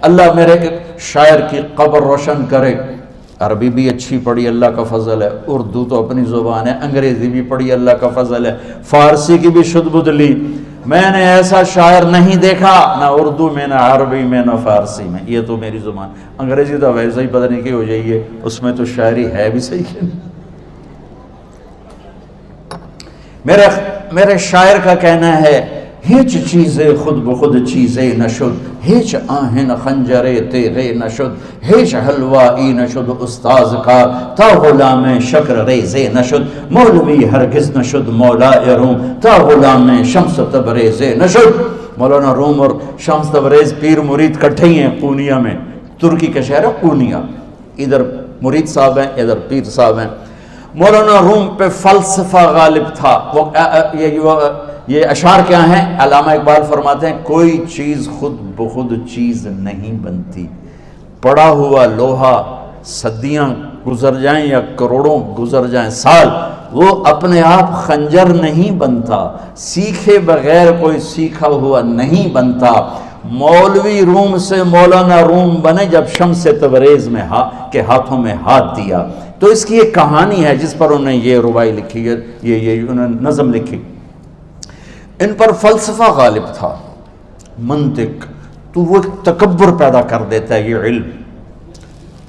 اللہ میرے شاعر کی قبر روشن کرے. عربی بھی اچھی پڑھی اللہ کا فضل ہے، اردو تو اپنی زبان ہے، انگریزی بھی پڑھی اللہ کا فضل ہے، فارسی کی بھی شد بدھ لی. میں نے ایسا شاعر نہیں دیکھا، نہ اردو میں نہ عربی میں نہ فارسی میں. یہ تو میری زبان. انگریزی تو ویسے ہی پتہ نہیں کی ہو جائیے، اس میں تو شاعری ہے بھی صحیح ہے. میرے شاعر کا کہنا ہے ہیچ چیزیں خود بخود چیزیں نشد، ہیچ آہن خنجرے تیغے نشد، ہیچ حلوائی نشد استاذ کا تا غلام شکر ریزے نشد، مولوی ہرگز نشد مولا روم تا غلام شمس تبریز نشد. مولانا روم اور شمس تبریز پیر مرید کٹھے ہی ہیں پونیا میں. ترکی کا شہر ہے پونیا، ادھر مرید صاحب ہیں ادھر پیر صاحب ہیں. مولانا روم پہ فلسفہ غالب تھا. یہ اشعار کیا ہیں؟ علامہ اقبال فرماتے ہیں کوئی چیز خود بخود چیز نہیں بنتی، پڑا ہوا لوہا صدیاں گزر جائیں یا کروڑوں گزر جائیں سال، وہ اپنے آپ خنجر نہیں بنتا. سیکھے بغیر کوئی سیکھا ہوا نہیں بنتا. مولوی روم سے مولانا روم بنے جب شمس تبریز میں کے ہاتھوں میں ہاتھ دیا. تو اس کی ایک کہانی ہے جس پر انہوں نے یہ ربائی لکھی ہے، یہ انہوں نے نظم لکھی. ان پر فلسفہ غالب تھا، منطق. تو وہ تکبر پیدا کر دیتا ہے یہ علم.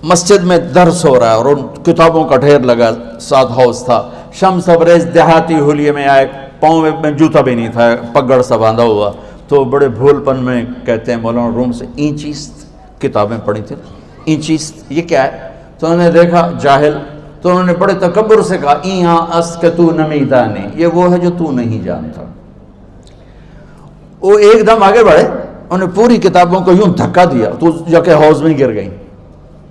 مسجد میں درس ہو رہا ہے اور ان کتابوں کا ڈھیر لگا، ساتھ ہاؤس تھا. شمس تبریز دیہاتی حلیے میں آئے، پاؤں میں جوتا بھی نہیں تھا، پگڑ سا باندھا ہوا. تو بڑے بھول پن میں کہتے ہیں مولانا روم سے اینچیست کتابیں پڑھی تھیں، اینچیست یہ کیا ہے؟ تو انہوں نے دیکھا جاہل، تو انہوں نے بڑے تکبر سے کہا ایہاں است کہ تو نمیدانی، یہ وہ ہے جو تو نہیں جانتا. وہ ایک دم آگے بڑھے، انہوں نے پوری کتابوں کو یوں دھکا دیا تو جا کے حوض میں گر گئی.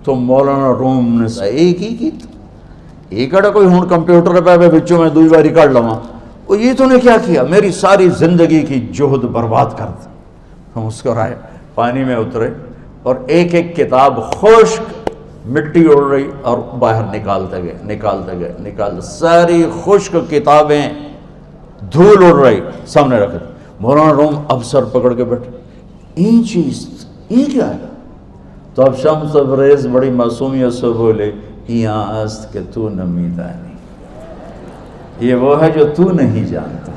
تو مولانا روم نے ایک ہی کی ایک اڑا کوئی ہوں کمپیوٹر پہ بچوں میں دوئی باری کر لواں. وہ یہ تو نے کیا کیا؟ میری ساری زندگی کی جہد برباد کر دی. ہم مسکرائے، پانی میں اترے اور ایک ایک کتاب خشک مٹی اڑ رہی اور باہر نکالتے گئے ساری خشک کتابیں دھول اڑ رہی سامنے رکھ دی. مولانا روم اب سر پکڑ کے بیٹھے، این چیز یہ کیا ہے؟ تو اب شمس تبریز بڑی معصومیت سے بولے یہاں است کہ تو نمیدانی، یہ وہ ہے جو تو نہیں جانتا،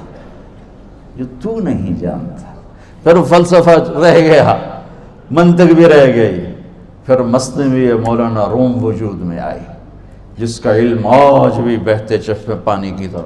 جو تو نہیں جانتا. پھر فلسفہ رہ گیا، منطق بھی رہ گئی. پھر مثنوی مولانا روم وجود میں آئی جس کا علم آج بھی بہتے چشمے پانی کی طرح